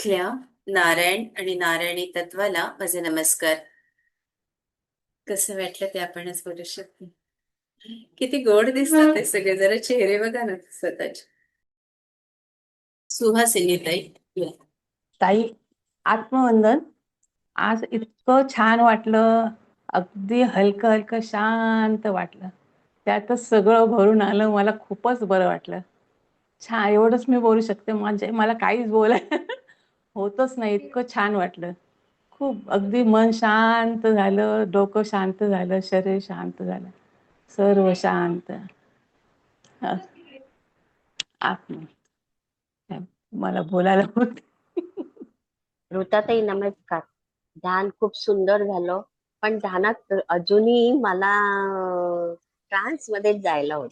इथल्या नारायण आणि नारायणी तत्वाला माझे नमस्कार. कसं वाटलं ते आपणच बोलू शकतो. किती गोड दिसतात ते सगळे, जरा चेहरे बघा ना स्वतःचे. सुहासिनी ताई, ताई, आत्मवंदन. आज इतकं छान वाटलं. अगदी हलकं हलकं शांत वाटलं. त्यातच सगळं भरून आलं. मला खूपच बरं वाटलं. छान, एवढंच मी बोलू शकते. म्हणजे मला काहीच बोलायला होतच नाही. इतकं छान वाटलं. खूप अगदी मन शांत झालं, डोकं शांत झालं, शरीर शांत झालं, सर्व शांत. अ, आत्म मला बोलायला होत. ऋताताई नमस्कार. ध्यान खूप सुंदर झालं, पण ध्यानात अजूनही मला ट्रान्स मध्ये जायला होत.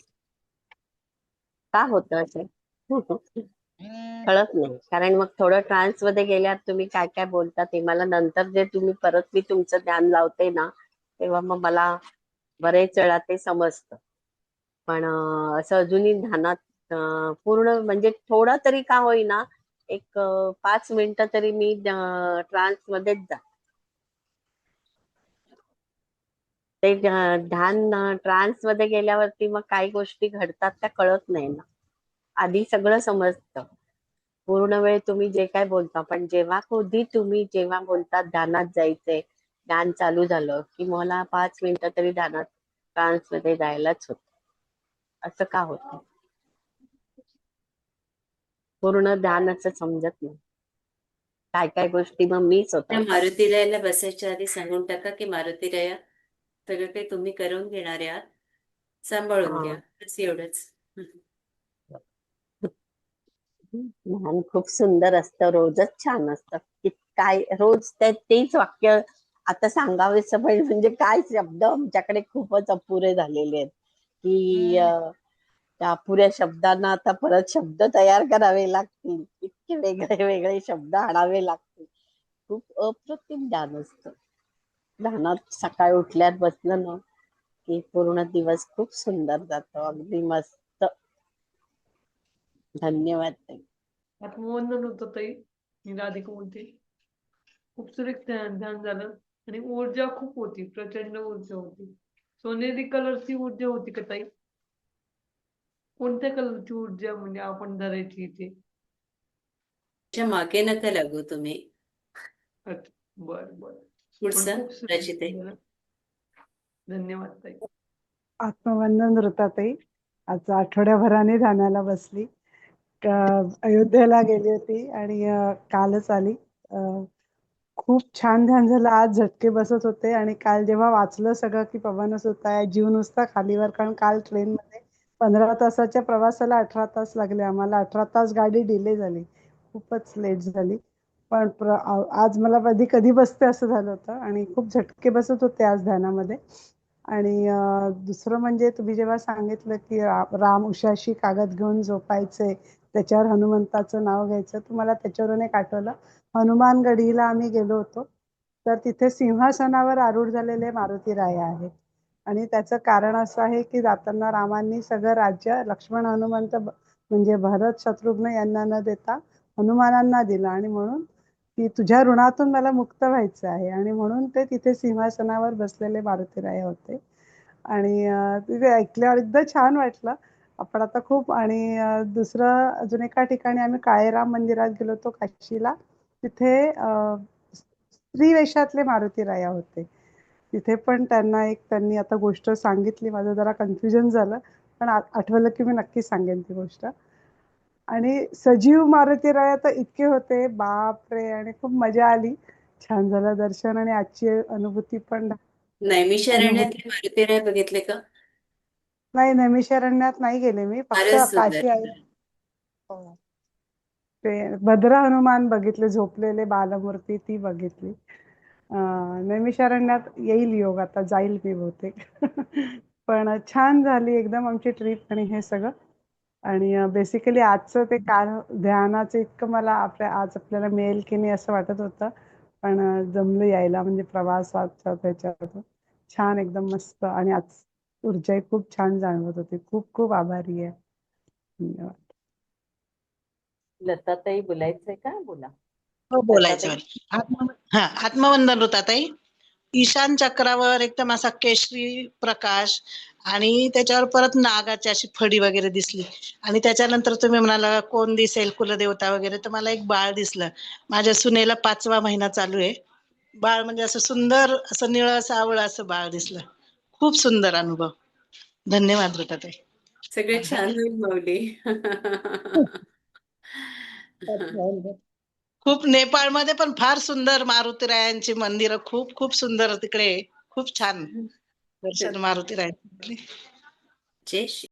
का होतं असं? कळत नाही. कारण मग थोडं ट्रान्स मध्ये गेल्यावर तुम्ही काय काय बोलता ते मला नंतर जे तुम्ही परत मी तुमचं ध्यान लावते ना, तेव्हा मग मला बरेच वेळा ते समजतं. पण असं अजूनही ध्यानात पूर्ण म्हणजे थोडं तरी का होईना एक 5 मिनिटं तरी मी ट्रान्स मध्येच जा. ते ध्यान ट्रान्स मध्ये गेल्यावरती मग काही गोष्टी घडतात त्या कळत नाही ना. आधी सगळं समजतं. पूर्ण वेळ तुम्ही जे काय बोलता, पण जेव्हा कधी तुम्ही जेव्हा बोलता ध्यानात जायचंय, ध्यान चालू झालं की मला 5 मिनिटं तरी ध्यानात ट्रान्स मध्ये जायलाच होत. असं का होतं? पूर्ण ध्यानाचं समजत नाही. काय काय गोष्टी मग मिस त्या होतात. मारुतीरायाला बसायच्या आधी सांगून टाका की मारुतीराया, सगळं काही तुम्ही करून घेणार आहात, सांभाळून घ्या, हा. बस एवढंच. ध्यान खूप सुंदर असतं, रोजच छान असतं. काय रोज तेच वाक्य आता सांगावेसं पाहिजे म्हणजे काय शब्द आमच्याकडे खूपच अपुरे झालेले आहेत की त्या अपुऱ्या शब्दांना आता परत शब्द तयार करावे लागतील. इतके वेगळे वेगळे शब्द आणावे लागतील. खूप अप्रतिम ध्यान असतं. ध्यानात सकाळी उठल्यात बसलं ना की पूर्ण दिवस खूप सुंदर जातो. अगदी मस्त. धन्यवाद ताई. आत्मवंदन होतं ताई. मी राधिका बोलते. खूप सुरेख ध्यान झालं आणि ऊर्जा खूप होती, प्रचंड ऊर्जा होती. सोनेरी कलरची ऊर्जा होती का ताई? कोणत्या कलरची ऊर्जा म्हणजे आपण धरायची इथे? त्याच्या मागे नका लागू तुम्ही. अच्छा, बर बर. पण पुढचा खूप सुरेख रचित आहे. झालं. धन्यवाद ताई. आत्मवंदन ऋताताई. आज आठवड्याभराने ध्यानाला बसली. अयोध्येला गेली होती आणि कालच आली. खूप छान ध्यान झालं. आज झटके बसत होते आणि काल जेव्हा वाचलं सगळं की पवनच होता, जीव नुसता खालीवर. कारण काल ट्रेनमध्ये 15 तासाच्या प्रवासाला 18 तास लागले आम्हाला. 18 तास गाडी डिले झाली, खूपच लेट झाली. पण आज मला कधी कधी बसते असं झालं होतं आणि खूप झटके बसत होते आज ध्यानामध्ये. आणि दुसरं म्हणजे तुम्ही जेव्हा सांगितलं की राम उशाशी कागद घेऊन झोपायचे, त्याच्यावर हनुमंताचं नाव घ्यायचं, तर मला त्याच्यावरून एक आठवलं. हनुमानगढीला आम्ही गेलो होतो, तर तिथे सिंहासनावर आरूढ झालेले मारुती राय आहेत. आणि त्याचं कारण असं आहे की जाताना रामांनी सगळं राज्य लक्ष्मण हनुमंत म्हणजे भरत शत्रुघ्न यांना न देता हनुमानांना दिलं. आणि म्हणून की तुझ्या ऋणातून मला मुक्त व्हायचं आहे, आणि म्हणून ते तिथे सिंहासनावर बसलेले मारुतीराय होते. आणि तिथे ऐकल्यावर एकदम छान वाटलं. आपण आता खूप. आणि दुसरं अजून एका ठिकाणी आम्ही काळेराम मंदिरात गेलो होतो काशीला. तिथे स्त्री वेशातले मारुतीराया होते. तिथे पण त्यांनी आता गोष्ट सांगितली, माझं जरा कन्फ्युजन झालं, पण आठवलं की मी नक्की सांगेन ती गोष्ट. आणि सजीव मारुतीराया तर इतके होते, बाप रे! आणि खूप मजा आली. छान झालं दर्शन आणि आजची अनुभूती पण. नैमिषारण्यातले मारुतीराय बघितले का? नाही, नैमिषारण्यात नाही गेले मी, फक्त फारच सुंदर. काशी आहे. हो. ते भद्र हनुमान बघितले, झोपलेले बालमूर्ती ती बघितली. नैमिषारण्यात येईल योग, आता जाईल मी बहुतेक. पण छान झाली एकदम आमची ट्रिप आणि हे सगळं. आणि बेसिकली आजचं ते ध्यानाचं इतकं मला आज आपल्याला मिळेल की नाही असं वाटत होतं. पण जमलं यायला, म्हणजे प्रवासाच्या त्याच्यात छान एकदम मस्त. आणि आज ऊर्जाही खूप छान जाणवत होती. खूप खूप आभारी आहे. धन्यवाद. लताताई, बोलायचंय का? बोला. हो बोलायचं दत्ताताई. आत्मवंदन ऋताताई. ईशान चक्रावर एकदम असा केशरी प्रकाश आणि त्याच्यावर परत नागाची अशी फडी वगैरे दिसली आणि त्याच्यानंतर तुम्ही म्हणाला कोण दिसेल कुलदेवता वगैरे, तर मला एक बाळ दिसलं. माझ्या सुनेला 5वा महिना चालू आहे. बाळ म्हणजे असं सुंदर असं निळं सावळं असं बाळ दिसलं. खूप सुंदर अनुभव. धन्यवाद ऋताताई. सगळे छान होईल माऊली. खूप नेपाळमध्ये पण फार सुंदर मारुतीरायांची मंदिरं खूप खूप सुंदर तिकडे. खूप छान दर्शन मारुतीरायांचे. जय श्री